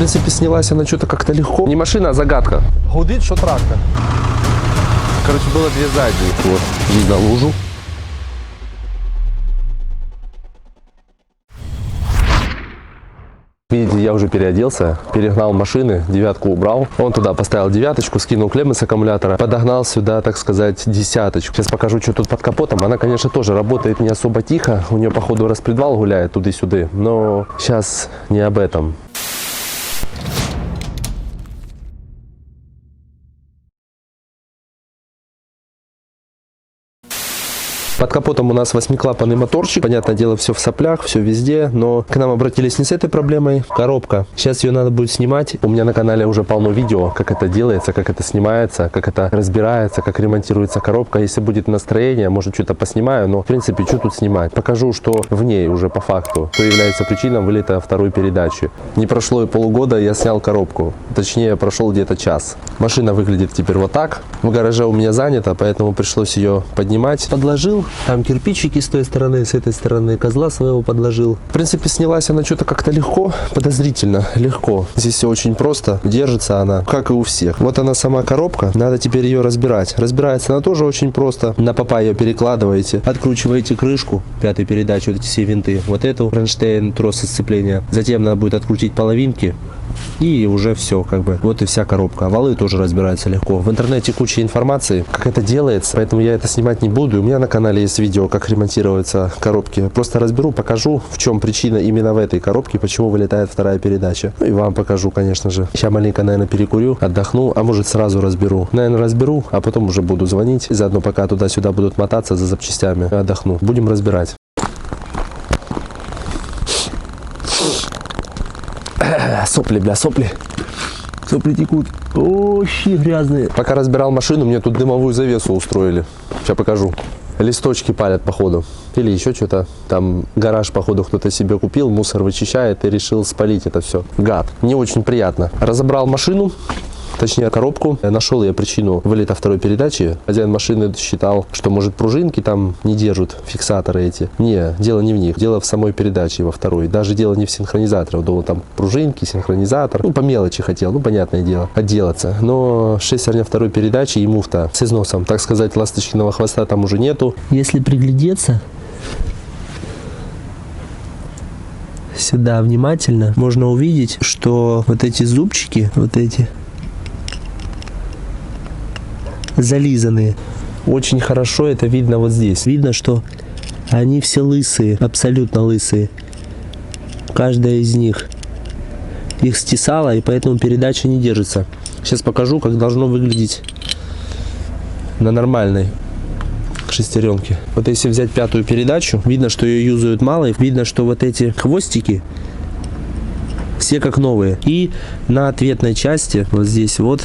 принципе, снялась она что-то как-то легко. Не машина, а загадка. Гудить, що трактор. Короче, было две задние. Вот, видно лужу. Видите, я уже переоделся, перегнал машины, девятку убрал. Он туда поставил девяточку, скинул клеммы с аккумулятора, подогнал сюда, так сказать, десяточку. Сейчас покажу, что тут под капотом. Она, конечно, тоже работает не особо тихо. У нее, походу, распредвал гуляет туды-сюды. Но сейчас не об этом. Под капотом у нас 8-клапанный моторчик. Понятное дело, все в соплях, все везде. Но к нам обратились не с этой проблемой. Коробка. Сейчас ее надо будет снимать. У меня на канале уже полно видео, как это делается, как это снимается, как это разбирается, как ремонтируется коробка. Если будет настроение, может, что-то поснимаю. Но, в принципе, что тут снимать? Покажу, что в ней уже по факту, что является причиной вылета второй передачи. Не прошло и полугода, я снял коробку. Точнее, прошел где-то час. Машина выглядит теперь вот так. В гараже у меня занято, поэтому пришлось ее поднимать. Подложил. Там кирпичики с той стороны, с этой стороны, козла своего подложил. В принципе, снялась она что-то как-то легко, подозрительно легко. Здесь все очень просто, держится она, как и у всех. Вот она сама коробка, надо теперь ее разбирать. Разбирается она тоже очень просто. На попа ее перекладываете, откручиваете крышку, пятой передачи, вот эти все винты, вот эту, кронштейн, тросы сцепления. Затем надо будет открутить половинки. И уже все, как бы, вот и вся коробка. Валы тоже разбираются легко. В интернете куча информации, как это делается, поэтому я это снимать не буду. У меня на канале есть видео, как ремонтируются коробки. Просто разберу, покажу, в чем причина именно в этой коробке, почему вылетает вторая передача. Ну и вам покажу, конечно же. Сейчас маленько, наверное, перекурю, отдохну, а может сразу разберу. Наверное, разберу, а потом уже буду звонить. И заодно пока туда-сюда будут мотаться за запчастями, отдохну. Будем разбирать. Сопли, бля, сопли. Сопли текут. Ощи грязные. Пока разбирал машину, мне тут дымовую завесу устроили. Сейчас покажу. Листочки палят, походу. Или еще что-то. Там гараж, походу, кто-то себе купил, мусор вычищает и решил спалить это все. Гад. Не очень приятно. Разобрал машину. Точнее, коробку. Нашел я причину вылета второй передачи. Хозяин машины считал, что, может, пружинки там не держат, фиксаторы эти. Не, дело не в них. Дело в самой передаче, во второй. Даже дело не в синхронизаторе. Думал, там пружинки, синхронизатор. Ну, по мелочи хотел, ну, понятное дело, отделаться. Но шестерня второй передачи и муфта с износом, так сказать, ласточкиного хвоста там уже нету. Если приглядеться сюда внимательно, можно увидеть, что вот эти зубчики, вот эти зализанные. Очень хорошо это видно вот здесь. Видно, что они все лысые, абсолютно лысые. Каждая из них. Их стесала, и поэтому передача не держится. Сейчас покажу, как должно выглядеть на нормальной шестеренке. Вот если взять пятую передачу, видно, что ее юзают мало. Видно, что вот эти хвостики все как новые. И на ответной части, вот здесь вот,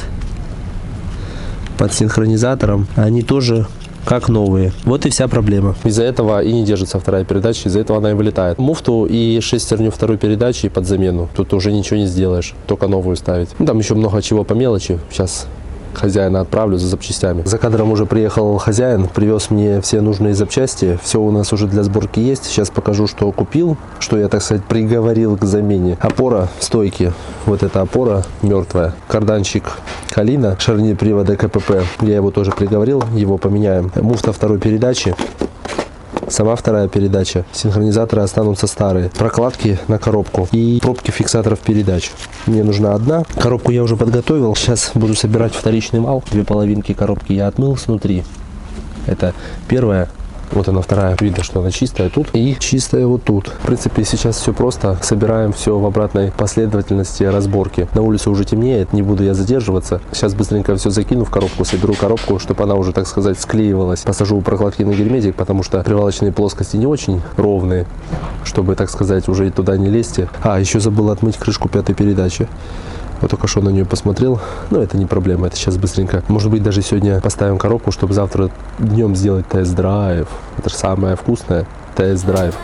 под синхронизатором, они тоже как новые. Вот и вся проблема. Из-за этого и не держится вторая передача, из-за этого она и вылетает. Муфту и шестерню второй передачи под замену. Тут уже ничего не сделаешь, только новую ставить. Ну, там еще много чего по мелочи. Сейчас хозяина отправлю за запчастями. За кадром уже приехал хозяин, привез мне все нужные запчасти. Все у нас уже для сборки есть. Сейчас покажу, что купил, что я, так сказать, приговорил к замене. Опора стойки. Вот эта опора мертвая. Карданчик Калина, шарнир привода КПП. Я его тоже приговорил, его поменяем. Муфта второй передачи. Сама вторая передача. Синхронизаторы останутся старые. Прокладки на коробку и пробки фиксаторов передач. Мне нужна одна. Коробку я уже подготовил. Сейчас буду собирать вторичный вал. Две половинки коробки я отмыл снутри. Это первая. Вот она вторая. Видно, что она чистая тут и чистая вот тут. В принципе, сейчас все просто. Собираем все в обратной последовательности разборки. На улице уже темнеет, не буду я задерживаться. Сейчас быстренько все закину в коробку, соберу коробку, чтобы она уже, так сказать, склеивалась. Посажу прокладки на герметик, потому что привалочные плоскости не очень ровные, чтобы, так сказать, уже и туда не лезть. А, еще забыл отмыть крышку пятой передачи. Вот только что на нее посмотрел, но это не проблема, это сейчас быстренько. Может быть, даже сегодня поставим коробку, чтобы завтра днем сделать тест-драйв. Это же самое вкусное, тест-драйв.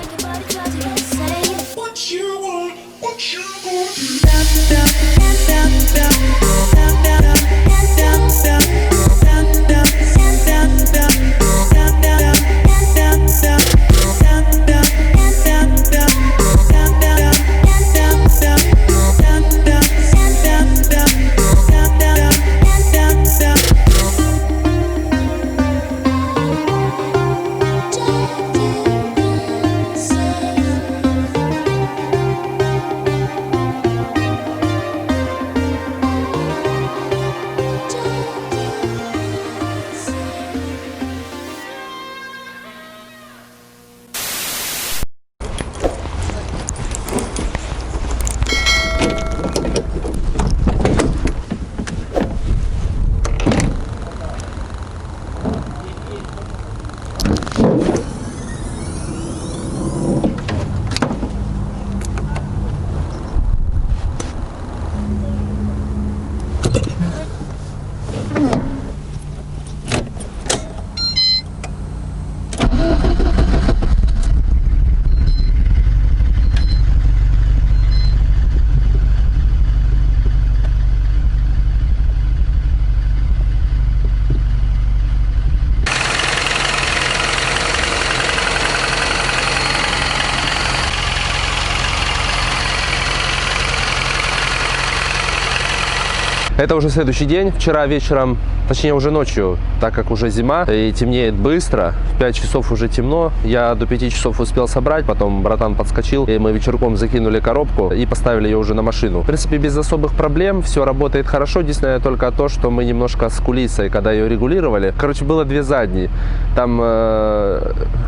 Это уже следующий день. Вчера вечером, точнее уже ночью, так как уже зима и темнеет быстро, в 5 часов уже темно, я до 5 часов успел собрать, потом братан подскочил, и мы вечерком закинули коробку и поставили ее уже на машину. В принципе, без особых проблем, все работает хорошо, единственное только то, что мы немножко с кулисой, когда ее регулировали, короче, было две задние. Там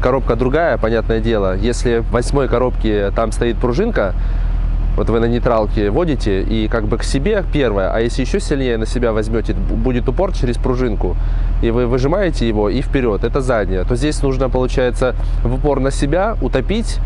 коробка другая, понятное дело. Если в 8-й коробке там стоит пружинка, вот вы на нейтралке водите и как бы к себе первое, а если еще сильнее на себя возьмете, будет упор через пружинку, и вы выжимаете его и вперед, это задняя, то здесь нужно, получается, в упор на себя утопить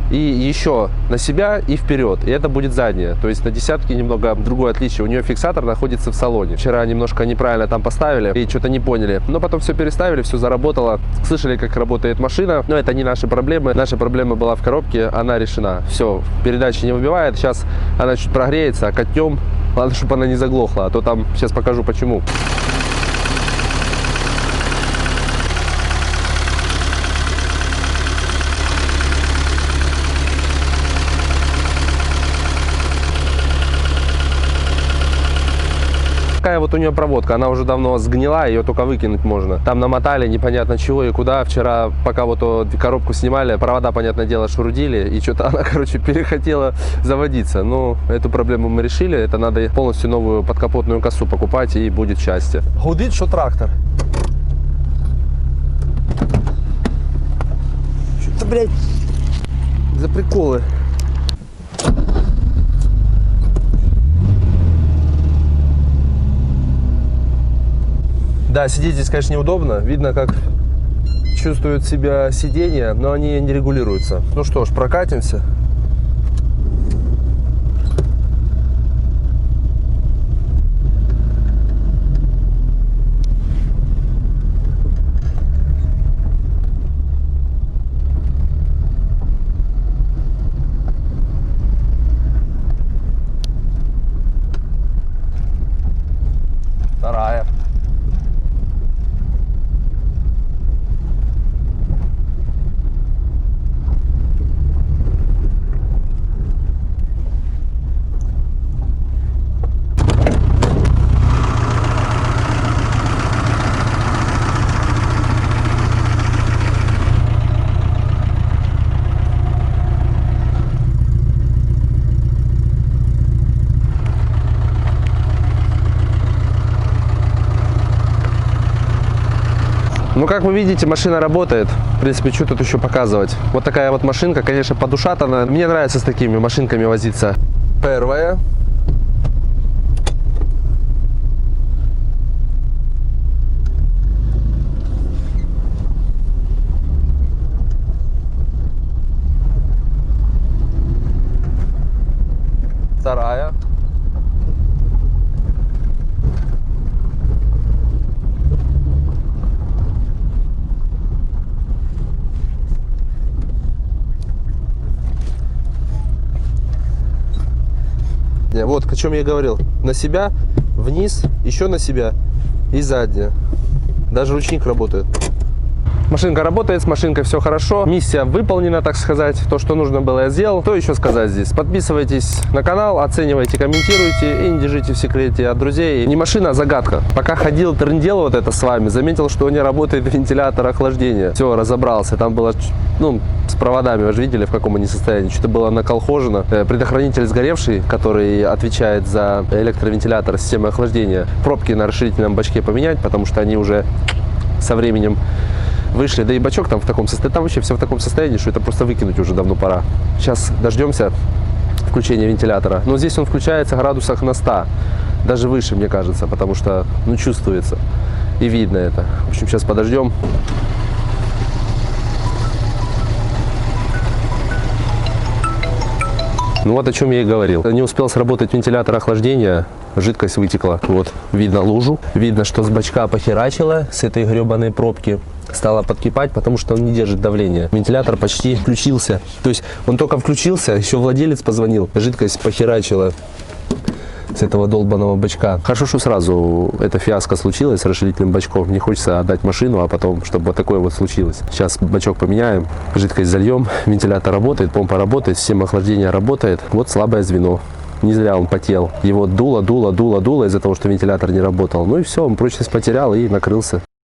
и еще на себя и вперед, и это будет задняя. То есть на десятке немного другое отличие, у нее фиксатор находится в салоне. Вчера немножко неправильно там поставили и что-то не поняли, но потом все переставили, все заработало, слышали, как работает машина, но это не наши проблемы, наша проблема была в коробке, она решена. Все, передачи не выбивает, сейчас она чуть прогреется, а катнем, ладно, чтобы она не заглохла, а то там, сейчас покажу почему. Такая вот у нее проводка, она уже давно сгнила, ее только выкинуть можно. Там намотали непонятно чего и куда. Вчера, пока вот коробку снимали, провода, понятное дело, шурудили, и что-то она, короче, перехотела заводиться. Ну, эту проблему мы решили, это надо полностью новую подкапотную косу покупать, и будет счастье. Гудит, что трактор. Что-то, блядь, за приколы. Да, сидеть здесь, конечно, неудобно. Видно, как чувствуют себя сиденья, но они не регулируются. Ну что ж, прокатимся. Вторая. Ну, как вы видите, машина работает. В принципе, что тут еще показывать? Вот такая вот машинка, конечно, подушатана. Мне нравится с такими машинками возиться. Первая. Вторая. Вот о чем я говорил. На себя, вниз, еще на себя и задняя. Даже ручник работает. Машинка работает, с машинкой все хорошо. Миссия выполнена, так сказать. То, что нужно было, я сделал. Что еще сказать здесь? Подписывайтесь на канал, оценивайте, комментируйте и не держите в секрете от друзей. Не машина, а загадка. Пока ходил, трындел вот это с вами, заметил, что не работает вентилятор охлаждения. Все, разобрался. Там было, ну, с проводами, вы же видели, в каком они состоянии. Что-то было наколхожено. Предохранитель сгоревший, который отвечает за электровентилятор системы охлаждения. Пробки на расширительном бачке поменять, потому что они уже со временем вышли, да и бачок там в таком состоянии, там вообще все в таком состоянии, что это просто выкинуть уже давно пора. Сейчас дождемся включения вентилятора. Но здесь он включается в градусах на 100, даже выше, мне кажется, потому что, ну, чувствуется. и видно это. В общем, сейчас подождем. Ну вот о чем я и говорил. Не успел сработать вентилятор охлаждения, жидкость вытекла. Вот, видно лужу. Видно, что с бачка похерачило, с этой гребаной пробки стало подкипать, потому что он не держит давления. Вентилятор почти включился. То есть он только включился, еще владелец позвонил, жидкость похерачила с этого долбаного бачка. Хорошо, что сразу эта фиаско случилась с расширительным бачком. Не хочется отдать машину, а потом, чтобы вот такое вот случилось. Сейчас бачок поменяем, жидкость зальем, вентилятор работает, помпа работает, система охлаждения работает. Вот слабое звено. Не зря он потел. Его дуло из-за того, что вентилятор не работал. Ну и все, он прочность потерял и накрылся.